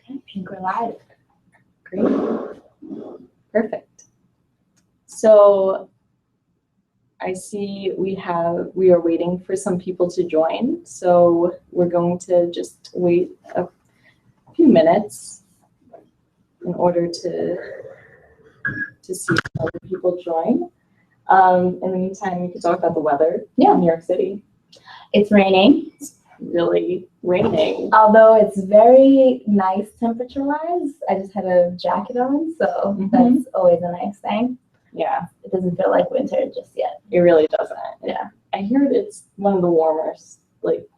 I think we're live. Great. Perfect. So I see we are waiting for some people to join. So we're going to just wait a few minutes in order to see if other people join. In the meantime, we could talk about the weather in New York City. It's raining. It's really raining. Although it's very nice temperature-wise. I just had a jacket on, so that's always a nice thing. Yeah. It doesn't feel like winter just yet. It really doesn't. Yeah. I heard it's one of the warmest, like,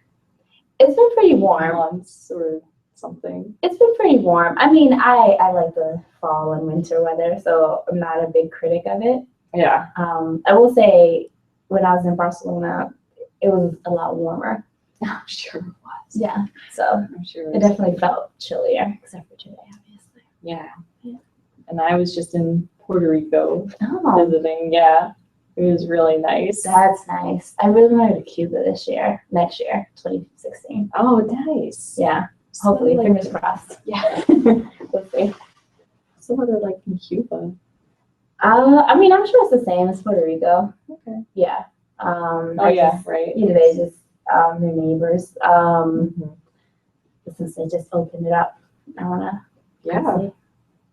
it's been pretty warm. Months or something. It's been pretty warm. I mean, I like the fall and winter weather, so I'm not a big critic of it. Yeah. I will say, when I was in Barcelona, it was a lot warmer. I'm sure it was. Yeah. So I'm sure it definitely felt chillier, except for today, obviously. Yeah. Yeah. And I was just in Puerto Rico visiting. Oh. Yeah. It was really nice. That's nice. I really want to go to Cuba next year, 2016. Oh, nice. Yeah. Hopefully, fingers crossed. Yeah. We'll see. So what are like in Cuba? I mean, I'm sure it's the same as Puerto Rico. Okay. Yeah. Right. You know, they just their neighbors. Since they just opened it up, I wanna. Yeah.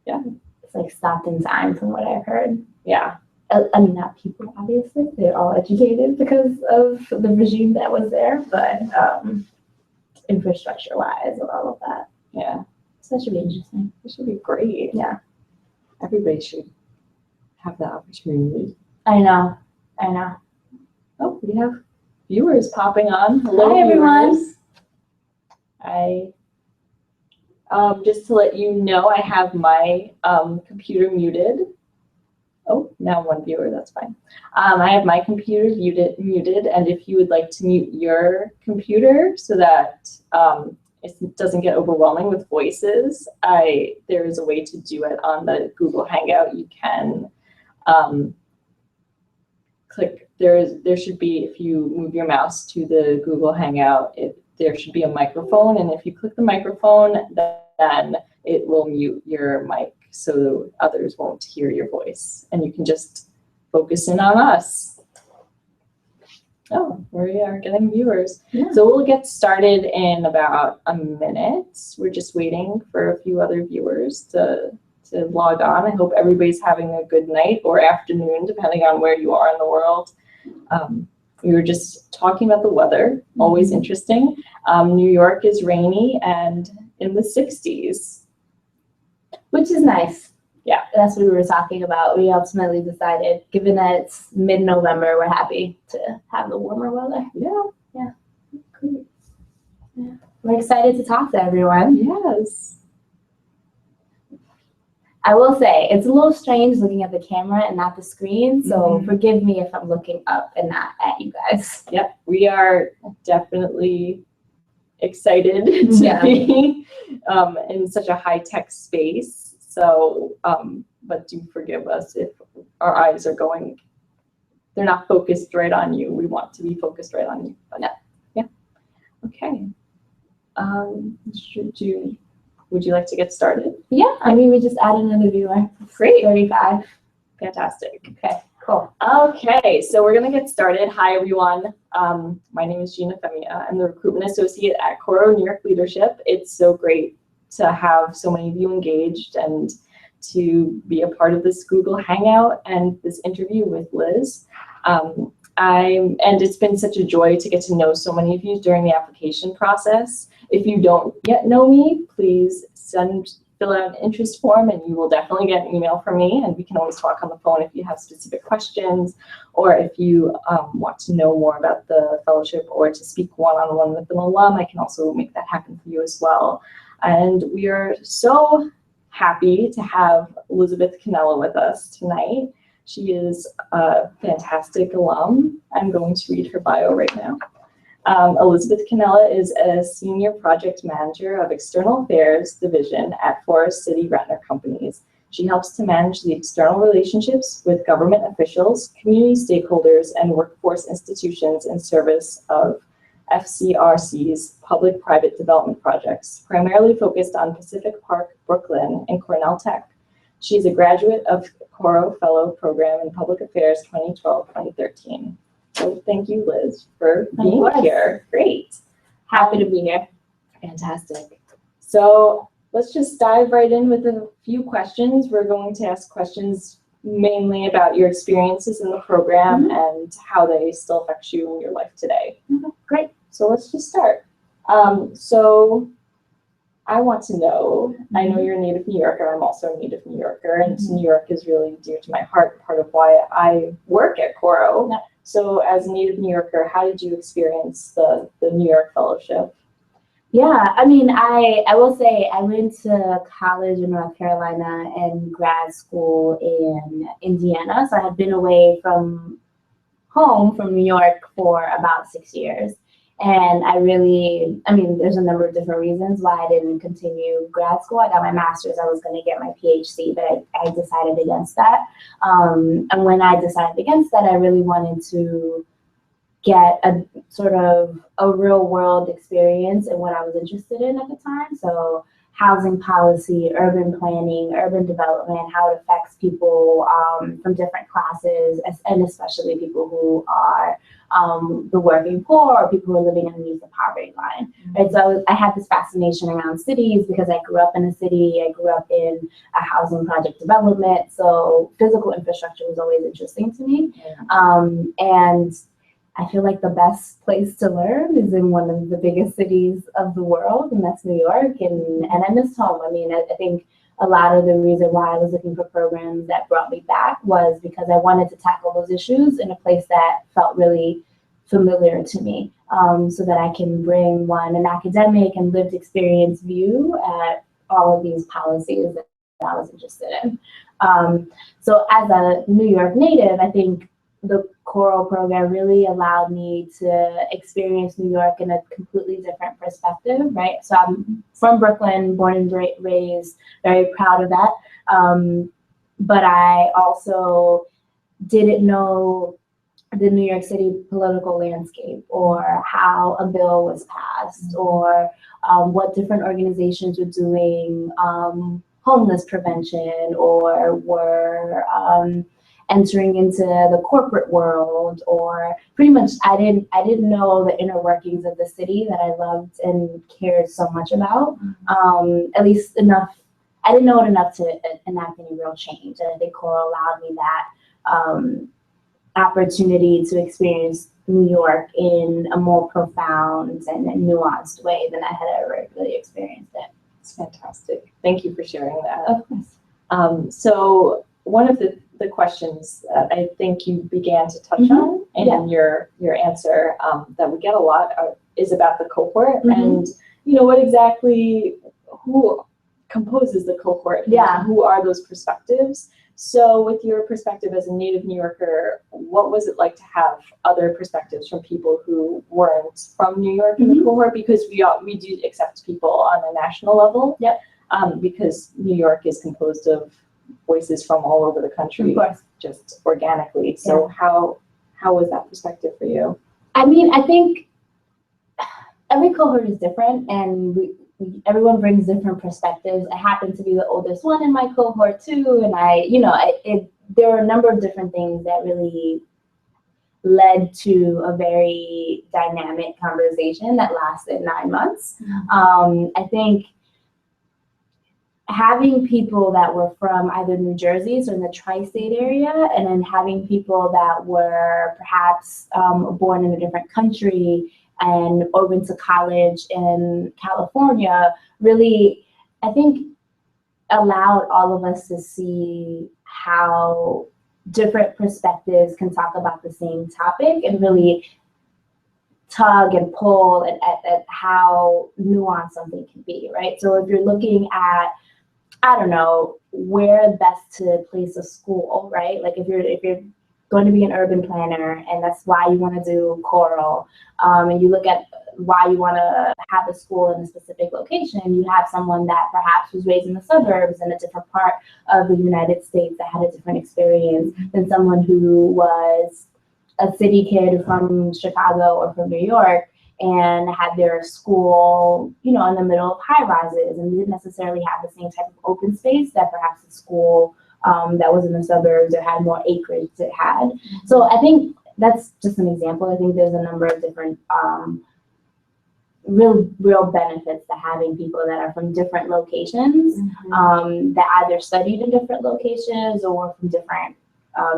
Yeah. It's like stopped in time, from what I've heard. Yeah. I mean, not people, obviously. They're all educated because of the regime that was there, but infrastructure-wise and all of that. Yeah. So that should be interesting. It should be great. Yeah. Everybody should have the opportunity. I know. Oh, we have viewers popping on. Hello, Hi, everyone. viewers. Just to let you know, I have my computer muted. Oh, now one viewer, that's fine. I have my computer muted, and if you would like to mute your computer so that it doesn't get overwhelming with voices, there is a way to do it on the Google Hangout. You can click, there should be, if you move your mouse to the Google Hangout, there should be a microphone, and if you click the microphone, then it will mute your mic so others won't hear your voice, and you can just focus in on us. Oh, we are getting viewers. Yeah. So we'll get started in about a minute. We're just waiting for a few other viewers to log on. I hope everybody's having a good night or afternoon, depending on where you are in the world. We were just talking about the weather, always interesting. New York is rainy and in the 60s. Which is nice. Yeah. That's what we were talking about. We ultimately decided, given that it's mid-November, we're happy to have the warmer weather. Yeah. Yeah. Great. Yeah. We're excited to talk to everyone. Yes. I will say, it's a little strange looking at the camera and not the screen, so forgive me if I'm looking up and not at you guys. Yep. We are definitely excited to be in such a high-tech space. So, but do forgive us if our eyes are going, they're not focused right on you. We want to be focused right on you. But yeah. Okay. Would you like to get started? Yeah, I mean, we just added another viewer. Great. 35. Fantastic. Okay, cool. Okay, so we're going to get started. Hi, everyone. My name is Gina Femia. I'm the Recruitment Associate at Coro New York Leadership. It's so great to have so many of you engaged and to be a part of this Google Hangout and this interview with Liz. And it's been such a joy to get to know so many of you during the application process. If you don't yet know me, please fill out an interest form and you will definitely get an email from me, and we can always talk on the phone if you have specific questions or if you want to know more about the fellowship or to speak one-on-one with an alum. I can also make that happen for you as well. And we are so happy to have Elizabeth Canela with us tonight. She is a fantastic alum. I'm going to read her bio right now. Elizabeth Canela is a Senior Project Manager of External Affairs Division at Forest City Rentner Companies. She helps to manage the external relationships with government officials, community stakeholders, and workforce institutions in service of FCRC's public-private development projects, primarily focused on Pacific Park, Brooklyn, and Cornell Tech. She's a graduate of Coro Fellow Program in Public Affairs 2012-2013. So thank you, Liz, for being here. Great. Happy to be here. Fantastic. So let's just dive right in with a few questions. We're going to ask questions mainly about your experiences in the program and how they still affect you in your life today. Great. So let's just start. So I want to know, I know you're a native New Yorker, I'm also a native New Yorker, and New York is really dear to my heart, part of why I work at Coro. Yeah. So as a native New Yorker, how did you experience the New York Fellowship? Yeah, I mean, I will say I went to college in North Carolina and grad school in Indiana. So I had been away from home, from New York, for about 6 years. And there's a number of different reasons why I didn't continue grad school. I got my master's, I was going to get my PhD, but I decided against that. And when I decided against that, I really wanted to get a sort of a real world experience in what I was interested in at the time. So housing policy, urban planning, urban development, how it affects people from different classes, and especially people who are the working poor or people who are living underneath the poverty line. Right? So I had this fascination around cities because I grew up in a city, I grew up in a housing project development. So physical infrastructure was always interesting to me. And I feel like the best place to learn is in one of the biggest cities of the world, and that's New York. And I missed home. I mean, I think a lot of the reason why I was looking for programs that brought me back was because I wanted to tackle those issues in a place that felt really familiar to me, so that I can bring an academic and lived experience view at all of these policies that I was interested in. So as a New York native, I think the Coro program really allowed me to experience New York in a completely different perspective, right? So I'm from Brooklyn, born and raised, very proud of that. But I also didn't know the New York City political landscape, or how a bill was passed, or what different organizations were doing homeless prevention, or were entering into the corporate world, or pretty much I didn't know the inner workings of the city that I loved and cared so much about, at least enough. I didn't know it enough to enact any real change, and I think Coro allowed me that opportunity to experience New York in a more profound and nuanced way than I had ever really experienced it. It's fantastic. Thank you for sharing that. Of course. So one of the questions that I think you began to touch on in your answer that we get a lot is about the cohort, and what exactly, who composes the cohort? Yeah. Who are those perspectives? So with your perspective as a native New Yorker, what was it like to have other perspectives from people who weren't from New York in the cohort? Because we do accept people on a national level. Yep. Because New York is composed of voices from all over the country, of course, just organically. So how was that perspective for you? I mean, I think every cohort is different, and everyone brings different perspectives. I happen to be the oldest one in my cohort too, and there were a number of different things that really led to a very dynamic conversation that lasted 9 months. I think having people that were from either New Jersey, so in the tri-state area, and then having people that were perhaps born in a different country or went to college in California, really, I think, allowed all of us to see how different perspectives can talk about the same topic and really tug and pull at how nuanced something can be, right? So if you're looking at, I don't know, where best to place a school, right? Like if you're going to be an urban planner and that's why you want to do Coro, and you look at why you want to have a school in a specific location, you have someone that perhaps was raised in the suburbs in a different part of the United States that had a different experience than someone who was a city kid from Chicago or from New York, and had their school, you know, in the middle of high rises and didn't necessarily have the same type of open space that perhaps a school that was in the suburbs or had more acreage it had. So I think that's just an example. I think there's a number of different real benefits to having people that are from different locations, that either studied in different locations or from different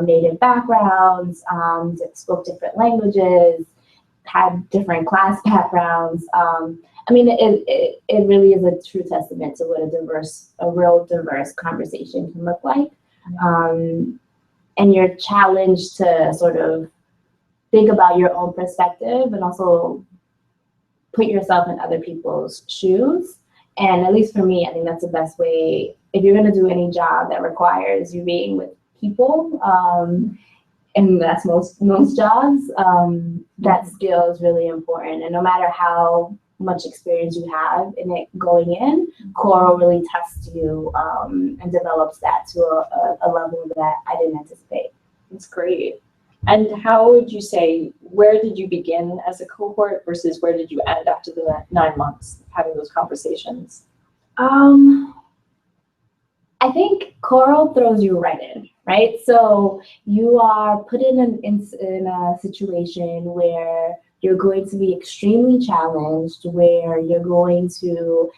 native backgrounds, that spoke different languages, had different class backgrounds. I mean, it really is a true testament to what a real diverse conversation can look like. And you're challenged to sort of think about your own perspective and also put yourself in other people's shoes. And at least for me, I think that's the best way. If you're going to do any job that requires you being with people, and that's most jobs, that skill is really important. And no matter how much experience you have in it going in, Coro really tests you and develops that to a level that I didn't anticipate. That's great. And how would you say, where did you begin as a cohort versus where did you end after the 9 months having those conversations? I think Coro throws you right in, right? So you are put in a situation where you're going to be extremely challenged, where you're going to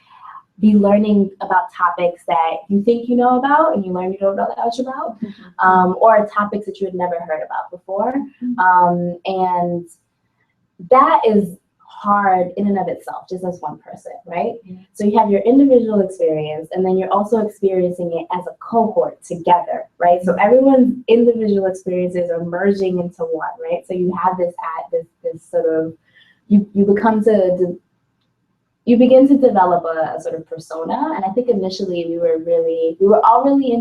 be learning about topics that you think you know about and you learn you don't know that much about, or topics that you had never heard about before. And that is hard in and of itself, just as one person, right? So you have your individual experience, and then you're also experiencing it as a cohort together, right? So everyone's individual experiences are merging into one, right? So you have this sort of, you begin to develop a sort of persona. And I think initially we were all really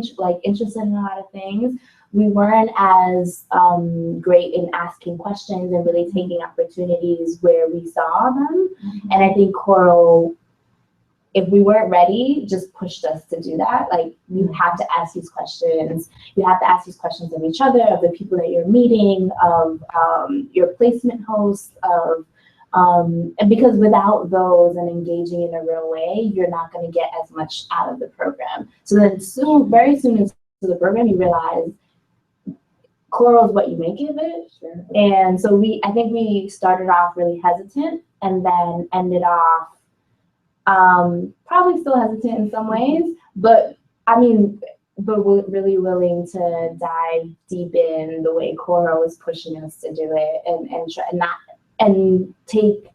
interested in a lot of things. We weren't as great in asking questions and really taking opportunities where we saw them. And I think Coro, if we weren't ready, just pushed us to do that. Like, you have to ask these questions. You have to ask these questions of each other, of the people that you're meeting, of your placement hosts, and because without those and engaging in a real way, you're not going to get as much out of the program. So then very soon into the program, you realize Coro is what you make of it. And so I think we started off really hesitant and then ended off probably still hesitant in some ways, but really willing to dive deep in the way Coro was pushing us to do it and take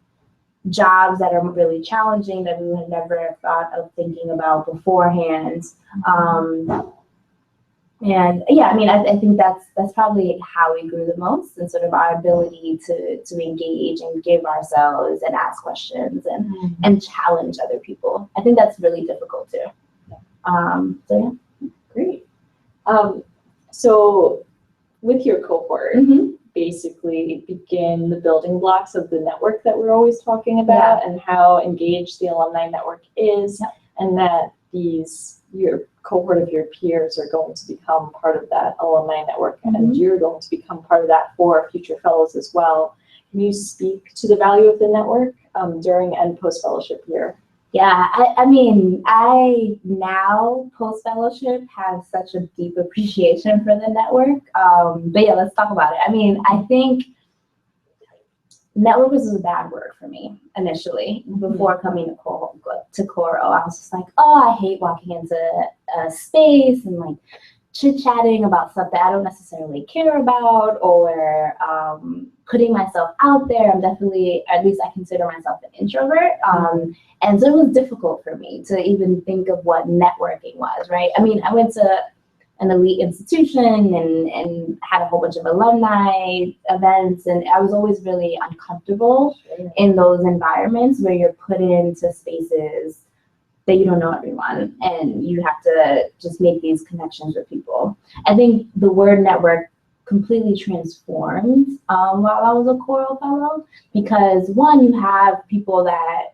jobs that are really challenging that we had never thought of thinking about beforehand. And yeah, I mean, I think that's probably how we grew the most, and sort of our ability to engage and give ourselves and ask questions and challenge other people. I think that's really difficult too. So yeah. Great. So with your cohort, basically begin the building blocks of the network that we're always talking about, and how engaged the alumni network is, and that your cohort of your peers are going to become part of that alumni network, and you're going to become part of that for future fellows as well. Can you speak to the value of the network during and post-fellowship year? Yeah, I mean, I now post-fellowship have such a deep appreciation for the network. But yeah, let's talk about it. I mean, I think network was a bad word for me initially before coming to Coro. I was just like, oh, I hate walking into a space and like chit-chatting about stuff that I don't necessarily care about, or putting myself out there. I'm definitely, at least I consider myself an introvert. And so it was difficult for me to even think of what networking was, right? I mean, I went to an elite institution and had a whole bunch of alumni events, and I was always really uncomfortable in those environments where you're put into spaces that you don't know everyone and you have to just make these connections with people. I think the word network completely transformed while I was a Coro fellow, because one, you have people that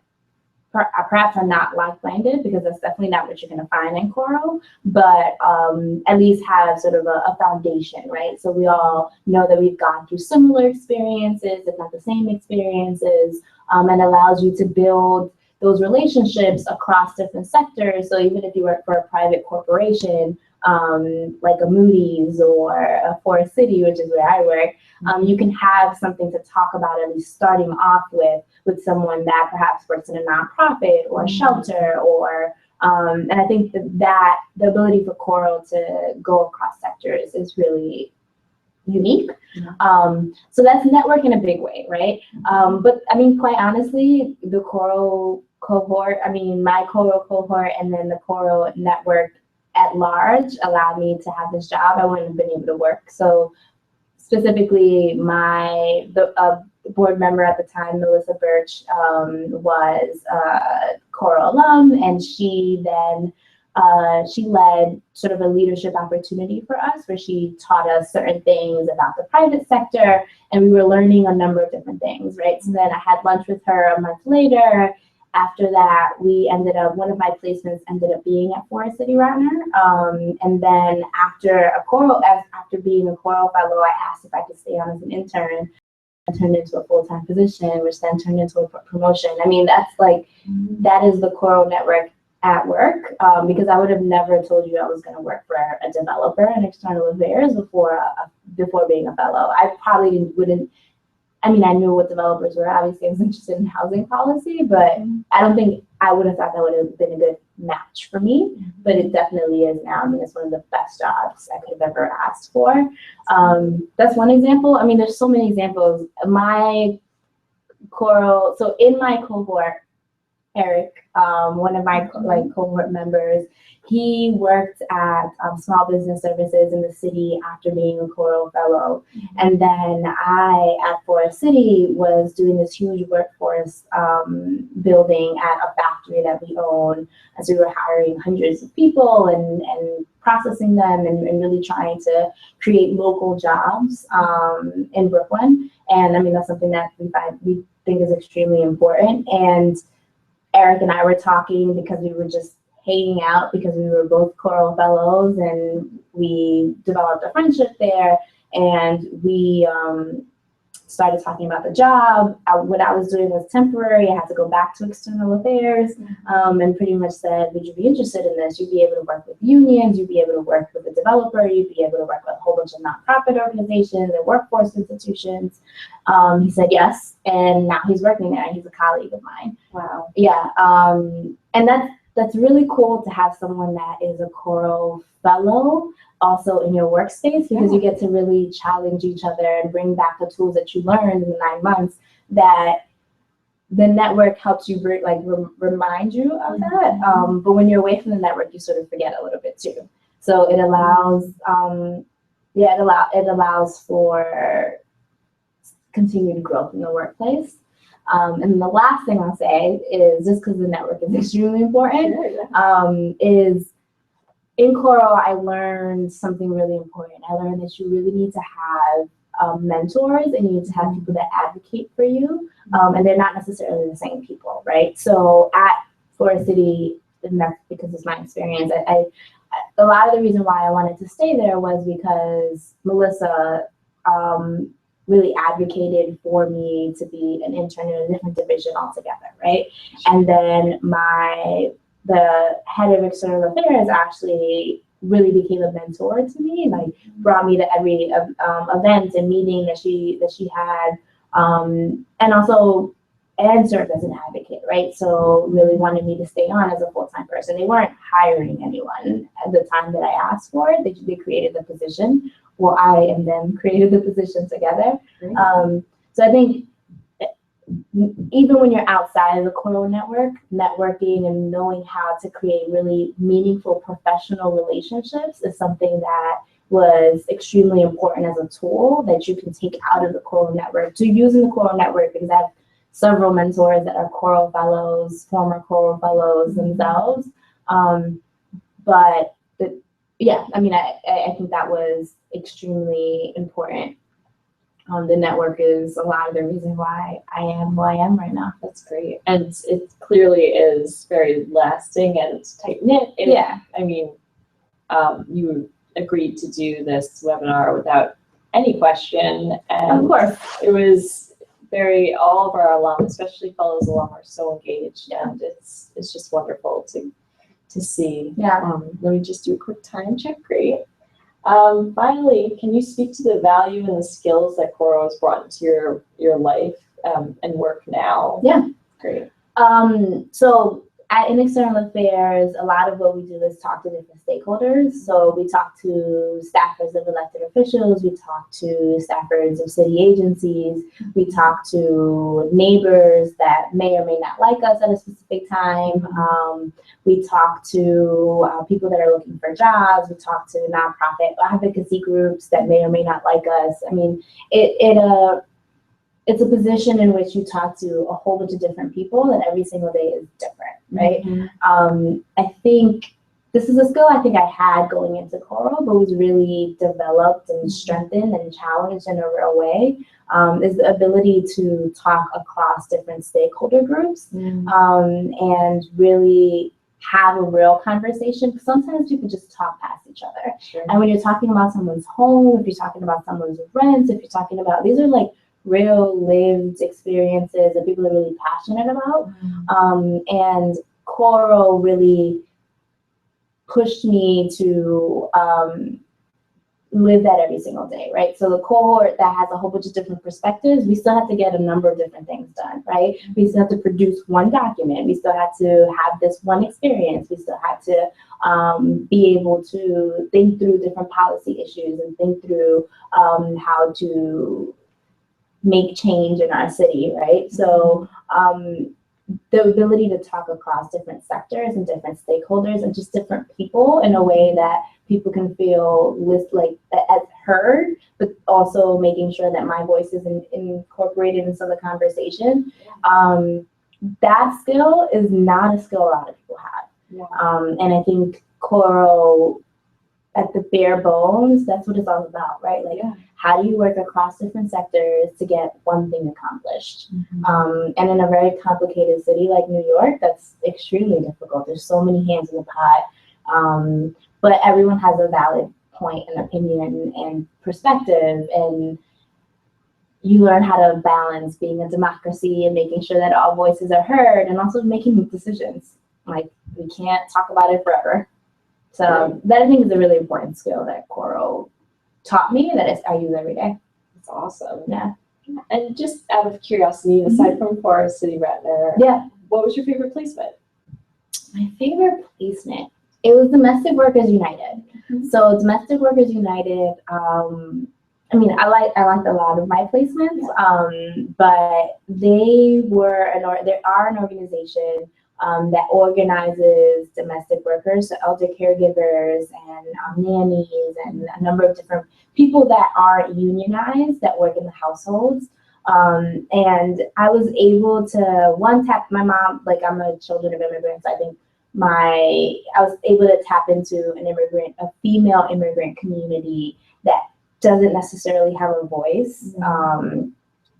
perhaps are not like-minded, because that's definitely not what you're going to find in Coro, but at least have sort of a foundation, right? So we all know that we've gone through similar experiences, if not the same experiences, and allows you to build those relationships across different sectors. So even if you work for a private corporation, like a Moody's or a Forest City, which is where I work, you can have something to talk about, at least starting off with someone that perhaps works in a nonprofit or a shelter, or and I think that the ability for Coro to go across sectors is really unique. So that's network in a big way, right? But I mean, quite honestly, the Coro cohort, I mean, my Coro cohort and then the Coro network at large allowed me to have this job. I wouldn't have been able to work. So specifically, the board member at the time, Melissa Birch, was a Coro alum, and she then she led sort of a leadership opportunity for us, where she taught us certain things about the private sector, and we were learning a number of different things, right? So then I had lunch with her a month later. After that, one of my placements ended up being at Forest City Ratner. And then after being a Coro fellow, I asked if I could stay on as an intern. I turned into a full-time position, which then turned into a promotion. I mean, that is the Coro network at work, because I would have never told you I was going to work for a developer in external affairs before being a fellow. I probably wouldn't. I mean, I knew what developers were. Obviously, I was interested in housing policy, but I don't think I would have thought that would have been a good match for me. But it definitely is now. I mean, it's one of the best jobs I could have ever asked for. That's one example. I mean, there's so many examples. In my cohort, Eric, one of my cohort members, he worked at small business services in the city after being a Coro fellow. And then I, at Forest City, was doing this huge workforce building at a factory that we own, as we were hiring hundreds of people and processing them and really trying to create local jobs in Brooklyn. And I mean, that's something that we think is extremely important. And Eric and I were talking because we were just hanging out, because we were both Coro fellows, and we developed a friendship there, and we started talking about the job. What I was doing was temporary. I had to go back to external affairs, and pretty much said, would you be interested in this? You'd be able to work with unions, you'd be able to work with a developer, you'd be able to work with a whole bunch of nonprofit organizations and workforce institutions. He said yes, and now he's working there. He's a colleague of mine. Wow. Yeah, and that's really cool to have someone that is a Coro fellow also in your workspace, because you get to really challenge each other and bring back the tools that you learned in the 9 months, that the network helps you remind you of that. But when you're away from the network, you sort of forget a little bit too. So it allows, it allows for continued growth in the workplace. And the last thing I'll say is, just because the network is extremely important, is in Coro, I learned something really important. I learned that you really need to have mentors, and you need to have people that advocate for you, and they're not necessarily the same people, right? So at Forest City, and that's because it's my experience, a lot of the reason why I wanted to stay there was because Melissa really advocated for me to be an intern in a different division altogether, right? And then the head of external affairs actually really became a mentor to me, like brought me to every event and meeting that she had, and also served as an advocate, right? So really wanted me to stay on as a full-time person. They weren't hiring anyone at the time that I asked for it. They created the position. Well, I and them created the position together. So I think even when you're outside of the Coro network, networking and knowing how to create really meaningful professional relationships is something that was extremely important as a tool that you can take out of the Coro network to use in the Coro network, because I have several mentors that are Coro fellows, former Coro fellows themselves. But yeah, I mean, I think that was extremely important the network is a lot of the reason why I am who I am right now. That's great. And it clearly is very lasting and tight-knit. Yeah. I mean, you agreed to do this webinar without any question. And Of course. it was all of our alum, especially fellows alum, are so engaged, and it's just wonderful to see. Yeah. Let me just do a quick time check. Great. Finally, can you speak to the value and the skills that Coro has brought into your life and work now? Yeah. Great. So in external affairs, a lot of what we do is talk to different stakeholders. So we talk to staffers of elected officials, we talk to staffers of city agencies, we talk to neighbors that may or may not like us at a specific time. We talk to people that are looking for jobs. We talk to nonprofit advocacy groups that may or may not like us. I mean, it's a position in which you talk to a whole bunch of different people, and every single day is different, right? I think this is a skill I think I had going into Coro, but was really developed and strengthened and challenged in a real way, is the ability to talk across different stakeholder groups and really have a real conversation. Sometimes people just talk past each other. Sure. And when you're talking about someone's home, if you're talking about someone's rents, if you're talking about, these are like real lived experiences that people are really passionate about. And Coro really pushed me to live that every single day, right? So the cohort that has a whole bunch of different perspectives, we still have to get a number of different things done, right? We still have to produce one document. We still have to have this one experience. We still have to be able to think through different policy issues and think through how to make change in our city, right? So the ability to talk across different sectors and different stakeholders and just different people in a way that people can feel as heard, but also making sure that my voice is incorporated into the conversation. That skill is not a skill a lot of people have. And I think Coro, at the bare bones, that's what it's all about, right? Like, how do you work across different sectors to get one thing accomplished? And in a very complicated city like New York, that's extremely difficult. There's so many hands in the pot, but everyone has a valid point and opinion and perspective, and you learn how to balance being a democracy and making sure that all voices are heard, and also making decisions. Like, we can't talk about it forever. So that, I think, is a really important skill that Coro taught me that I use every day. That's awesome. Yeah. And just out of curiosity, aside from Forest City Ratner, what was your favorite placement? My favorite placement, it was Domestic Workers United. So Domestic Workers United, I mean, I liked a lot of my placements, but they are an organization that organizes domestic workers, so elder caregivers and nannies and a number of different people that aren't unionized that work in the households. And I was able to tap my mom, like, I'm a children of immigrants. I think I was able to tap into a female immigrant community that doesn't necessarily have a voice.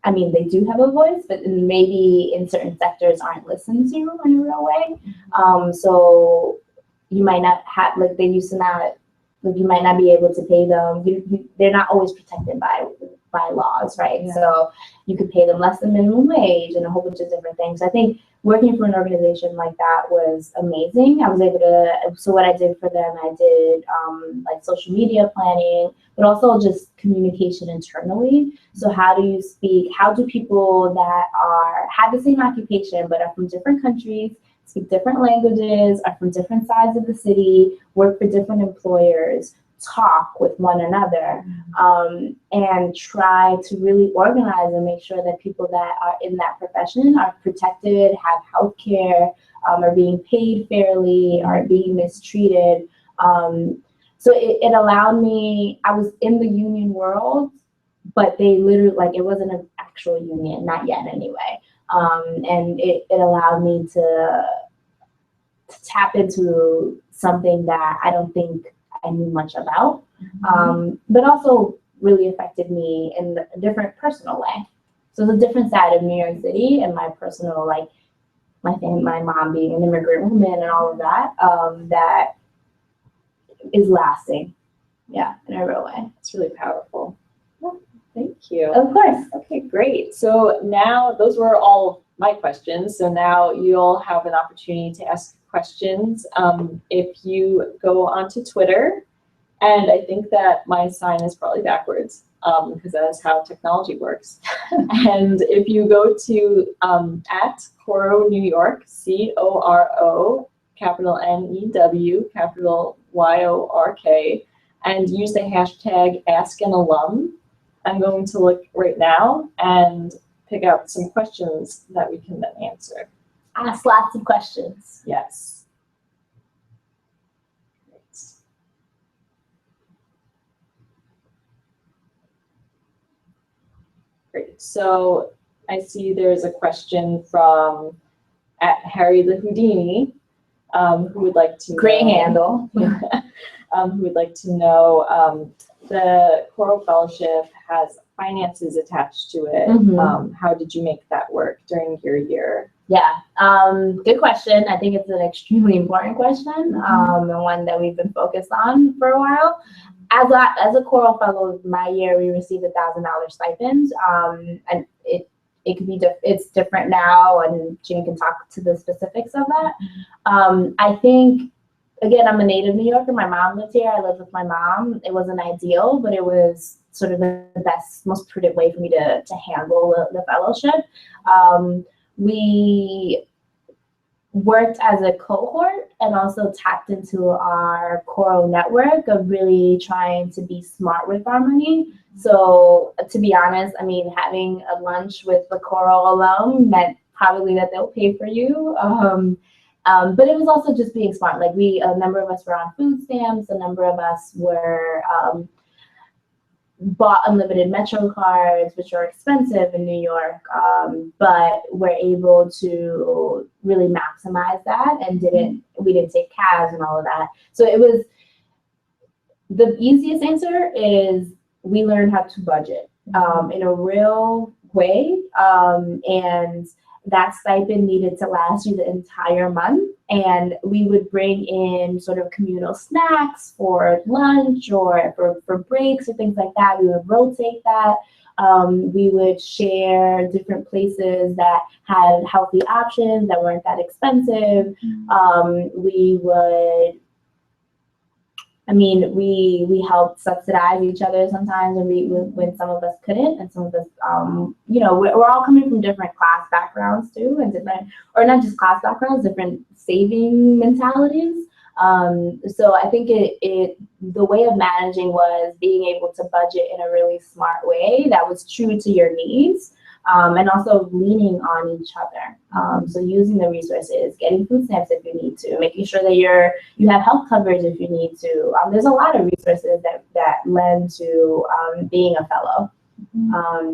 I mean, they do have a voice, but maybe in certain sectors aren't listened to in a real way. So you might not have, like, they used to not, like, you might not be able to pay them. They're not always protected by laws, right? So you could pay them less than minimum wage and a whole bunch of different things. I think working for an organization like that was amazing. I was able to, so what I did for them, I did like social media planning, but also just communication internally. So how do people that have the same occupation but are from different countries, speak different languages, are from different sides of the city, work for different employers, talk with one another, and try to really organize and make sure that people that are in that profession are protected, have health care, are being paid fairly, aren't being mistreated. So it allowed me, I was in the union world, but they literally, like, it wasn't an actual union, not yet anyway. And it allowed me to tap into something that I don't think I knew much about, but also really affected me in a different personal way. So it's a different side of New York City and my personal, like my mom being an immigrant woman and all of that, that is lasting. Yeah, in a real way. It's really powerful. Well, thank you. Of course. Okay, great. So now those were all my questions. So now you'll have an opportunity to ask questions. If you go onto Twitter, and I think that my sign is probably backwards because that's how technology works. And if you go to at Coro New York, CORO, capital NEW, capital YORK, and use the hashtag #AskAnAlum. I'm going to look right now and pick out some questions that we can then answer. Ask lots of questions. Yes. Great. So I see there's a question from at Harry the Houdini, who would like to Great know, handle. who would like to know the Coro Fellowship has finances attached to it. Mhm. How did you make that work during your year? Yeah, good question. I think it's an extremely important question, and one that we've been focused on for a while. As a Coro Fellow, my year we received $1,000 stipend, and it could be it's different now, and Jane can talk to the specifics of that. I think, again, I'm a native New Yorker. My mom lived here. I lived with my mom. It wasn't ideal, but it was sort of the best, most prudent way for me to handle the fellowship. We worked as a cohort and also tapped into our Coro network of really trying to be smart with our money. So to be honest, I mean, having a lunch with the Coro alum meant probably that they'll pay for you. But it was also just being smart. Like a number of us were on food stamps, a number of us were bought unlimited Metro cards, which are expensive in New York, but we're able to really maximize that and we didn't take cabs and all of that. So it was, the easiest answer is we learned how to budget in a real way, and that stipend needed to last you the entire month. And we would bring in sort of communal snacks for lunch or for breaks or things like that. We would rotate that. We would share different places that had healthy options that weren't that expensive. We would, we helped subsidize each other sometimes when some of us couldn't, and some of us, we're all coming from different class backgrounds too, and different, or not just class backgrounds, different saving mentalities. So I think the way of managing was being able to budget in a really smart way that was true to your needs. And also leaning on each other. So using the resources, getting food stamps if you need to, making sure that you have health coverage if you need to. There's a lot of resources that lend to being a fellow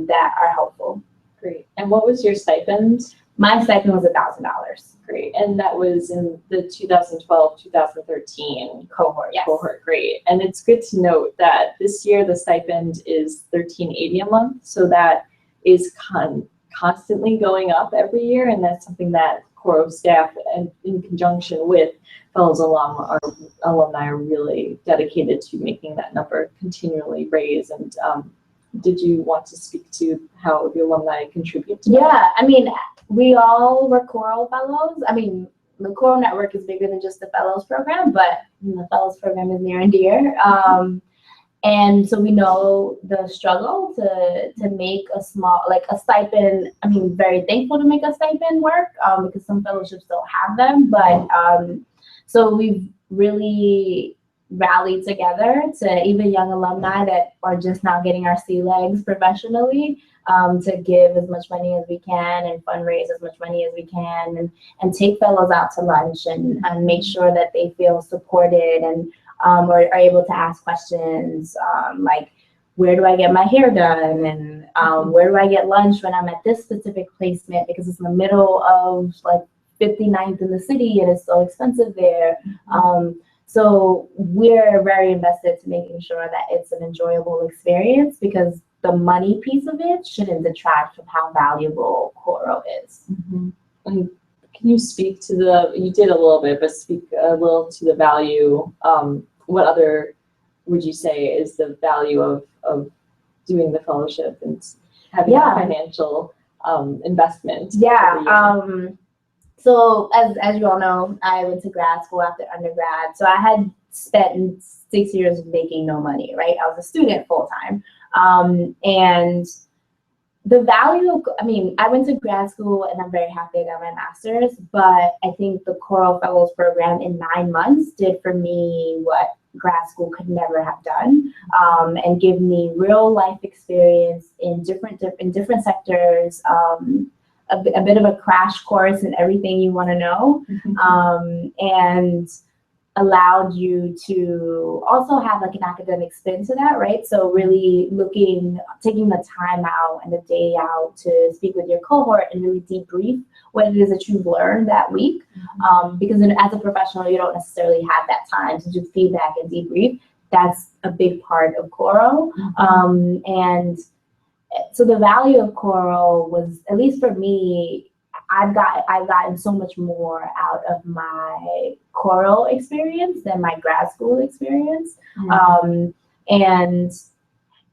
that are helpful. Great. And what was your stipend? My stipend was $1,000. Great. And that was in the 2012-2013 cohort. Yes. Cohort. Great. And it's good to note that this year the stipend is $1,380 a month. So that is constantly going up every year, and that's something that Coro staff, and in conjunction with Fellows alumni, are really dedicated to making that number continually raise. And did you want to speak to how the alumni contribute to that? Yeah, we all were Coro fellows. The Coro network is bigger than just the fellows program, but the fellows program is near and dear. And so we know the struggle to make a small, like a stipend. Very thankful to make a stipend work because some fellowships don't have them. But so we've really rallied together to, even young alumni that are just now getting our sea legs professionally, to give as much money as we can and fundraise as much money as we can, and take fellows out to lunch and make sure that they feel supported and or are able to ask questions like, where do I get my hair done? And where do I get lunch when I'm at this specific placement, because it's in the middle of like 59th in the city and it's so expensive there. So we're very invested to making sure that it's an enjoyable experience, because the money piece of it shouldn't detract from how valuable Coro is. Mm-hmm. And can you speak to you did a little bit, but speak a little to the value. What other would you say is the value of doing the fellowship and having a financial investment? Yeah. So as you all know, I went to grad school after undergrad. So I had spent 6 years making no money, right? I was a student full time. And the value I went to grad school and I'm very happy I got my master's, but I think the Coro Fellows program in 9 months did for me what grad school could never have done, and give me real life experience in different sectors, a bit of a crash course in everything you want to know, and allowed you to also have like an academic spin to that, right? So really taking the time out and the day out to speak with your cohort and really debrief what it is that you've learned that week. Because as a professional, you don't necessarily have that time to do feedback and debrief. That's a big part of Coro. And so the value of Coro was, at least for me, I've gotten so much more out of my Coro experience than my grad school experience. And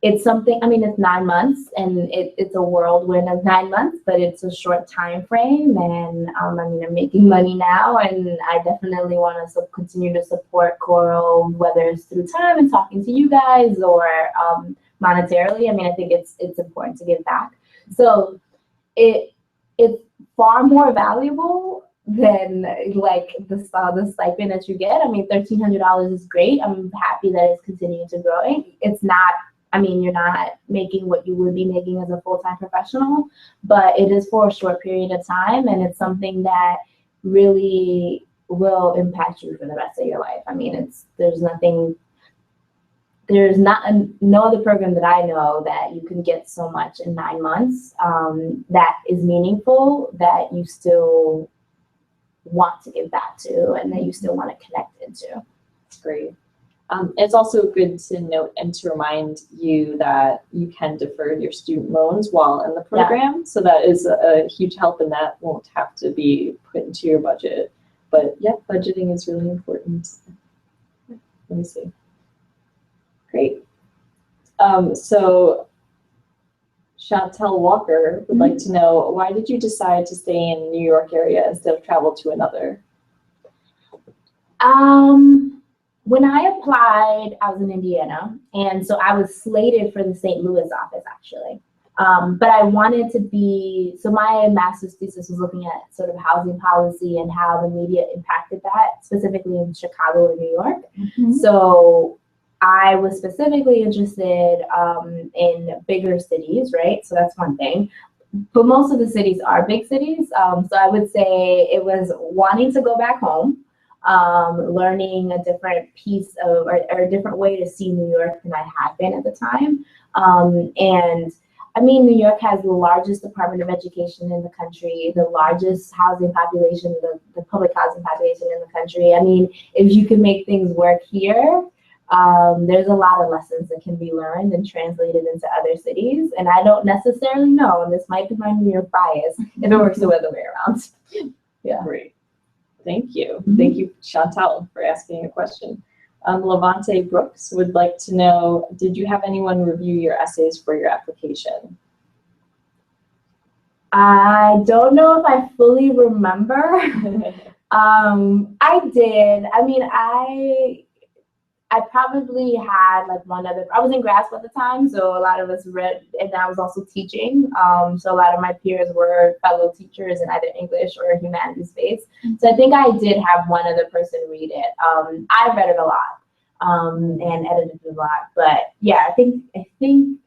it's something, it's 9 months and it's a whirlwind of 9 months, but it's a short time frame. And I'm making money now, and I definitely want to continue to support Coro, whether it's through time and talking to you guys or monetarily. I think it's important to give back. So it's far more valuable than like the stipend that you get. $1,300 is great. I'm happy that it's continuing to grow. It's not, you're not making what you would be making as a full-time professional, but it is for a short period of time, and it's something that really will impact you for the rest of your life. There's no other program that I know that you can get so much in 9 months that is meaningful, that you still want to give back to, and that you still want to connect into. Great. It's also good to note and to remind you that you can defer your student loans while in the program. Yeah. So that is a huge help, and that won't have to be put into your budget. But yeah, budgeting is really important. Let me see. Great. So Chantel Walker would like to know, why did you decide to stay in the New York area instead of travel to another? When I applied, I was in Indiana, and so I was slated for the St. Louis office, actually. But I wanted to be, so my master's thesis was looking at sort of housing policy and how the media impacted that, specifically in Chicago and New York. So I was specifically interested in bigger cities, right? So that's one thing. But most of the cities are big cities. So I would say it was wanting to go back home, learning a different piece of, or a different way to see New York than I had been at the time. And New York has the largest Department of Education in the country, the largest housing population, the public housing population in the country. If you can make things work here, there's a lot of lessons that can be learned and translated into other cities. And I don't necessarily know, and this might be my New York bias, if it works the other way around. Yeah. Great. Thank you. Thank you, Chantal, for asking a question. Levante Brooks would like to know, did you have anyone review your essays for your application? I don't know if I fully remember. I did. I probably had like one other, I was in grad school at the time, so a lot of us read, and I was also teaching. So a lot of my peers were fellow teachers in either English or humanities space. So I think I did have one other person read it. I read it a lot and edited it a lot, but yeah, I think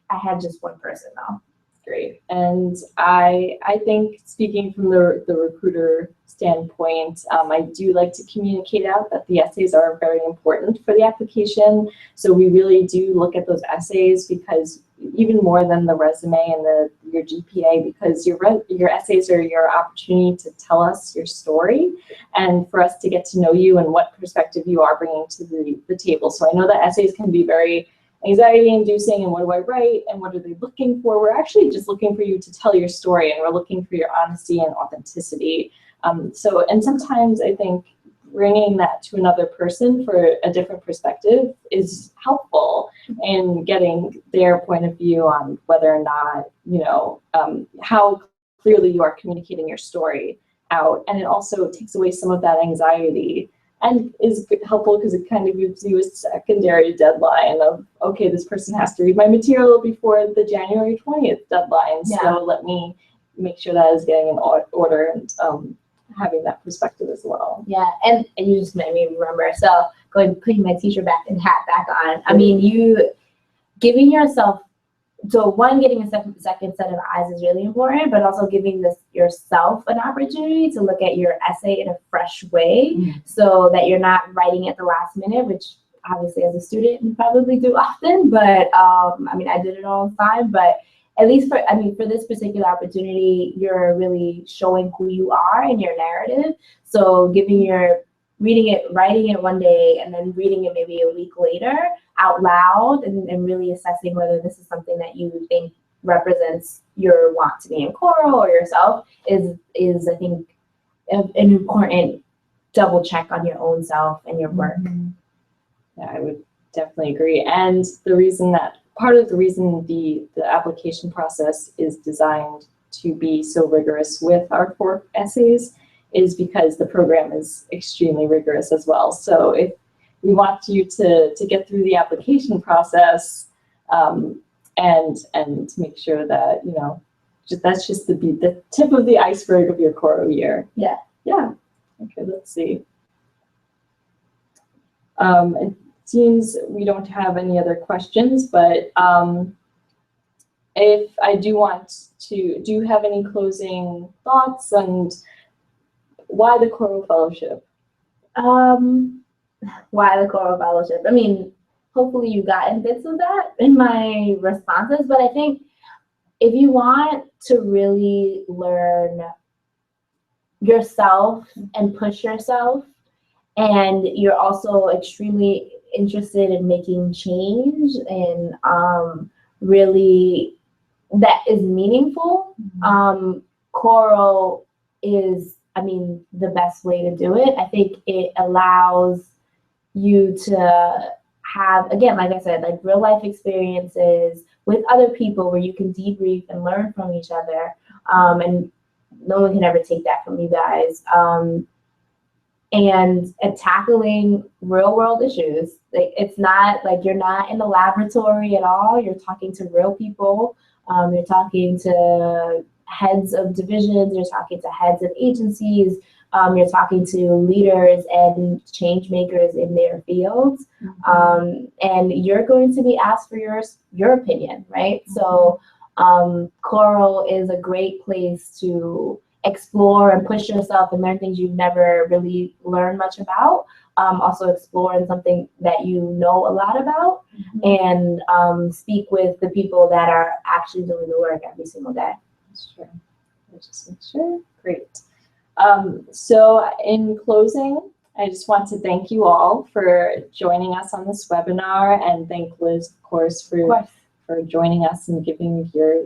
I had just one person though. Great. And I think, speaking from the recruiter standpoint, I do like to communicate out that the essays are very important for the application. So we really do look at those essays because even more than the resume and your GPA, because your essays are your opportunity to tell us your story and for us to get to know you and what perspective you are bringing to the table. So I know that essays can be very anxiety-inducing, and what do I write, and what are they looking for? We're actually just looking for you to tell your story, and we're looking for your honesty and authenticity. And sometimes I think bringing that to another person for a different perspective is helpful in getting their point of view on whether or not, how clearly you are communicating your story out. And it also takes away some of that anxiety and is helpful because it kind of gives you a secondary deadline of, okay, this person has to read my material before the January 20th deadline. Yeah. So let me make sure that is getting in order and having that perspective as well. Yeah, and you just made me remember. So putting my t-shirt hat back on. I mean, you giving yourself, so one, getting a second set of eyes is really important, but also giving yourself an opportunity to look at your essay in a fresh way, so that you're not writing at the last minute, which obviously as a student you probably do often, but I mean, I did it all the time, but at least for this particular opportunity, you're really showing who you are in your narrative. So writing it one day and then reading it maybe a week later out loud and really assessing whether this is something that you think represents your want to be in Coro or yourself is I think an important double check on your own self and your work. Yeah, I would definitely agree. And part of the reason the application process is designed to be so rigorous with our 4 essays is because the program is extremely rigorous as well. So if we want you to get through the application process and make sure that, that's just the tip of the iceberg of your Coro year. Yeah. Yeah. Okay, let's see. It seems we don't have any other questions, but if I do you have any closing thoughts and why the Coro Fellowship? Why the Coro Fellowship? I mean, hopefully you gotten bits of that in my responses, but I think if you want to really learn yourself and push yourself, and you're also extremely interested in making change and really that is meaningful, Coro is, the best way to do it. I think it allows you to have, again, like I said, like real life experiences with other people where you can debrief and learn from each other. And no one can ever take that from you guys. And tackling real world issues. Like, it's not like you're not in the laboratory at all. You're talking to real people. You're talking to heads of divisions. You're talking to heads of agencies. You're talking to leaders and change makers in their fields. And you're going to be asked for your opinion, right? So Coro is a great place to explore and push yourself and learn things you've never really learned much about. Also explore in something that you know a lot about, and speak with the people that are actually doing the work every single day. That's true. Just make sure. Great. So in closing, I just want to thank you all for joining us on this webinar, and thank Liz, of course, for joining us and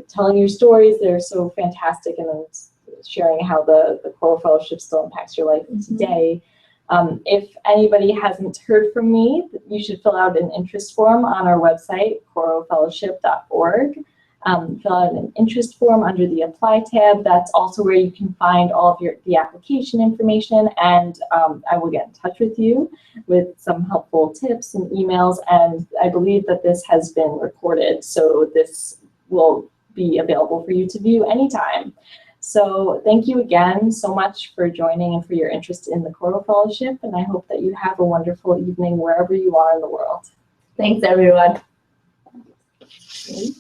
telling your stories. They're so fantastic, and sharing how the Coro Fellowship still impacts your life today. If anybody hasn't heard from me, you should fill out an interest form on our website, corofellowship.org. Fill out an interest form under the Apply tab. That's also where you can find all of the application information, and I will get in touch with you with some helpful tips and emails. And I believe that this has been recorded, so this will be available for you to view anytime. So thank you again so much for joining and for your interest in the Coro Fellowship, and I hope that you have a wonderful evening wherever you are in the world. Thanks, everyone. Okay.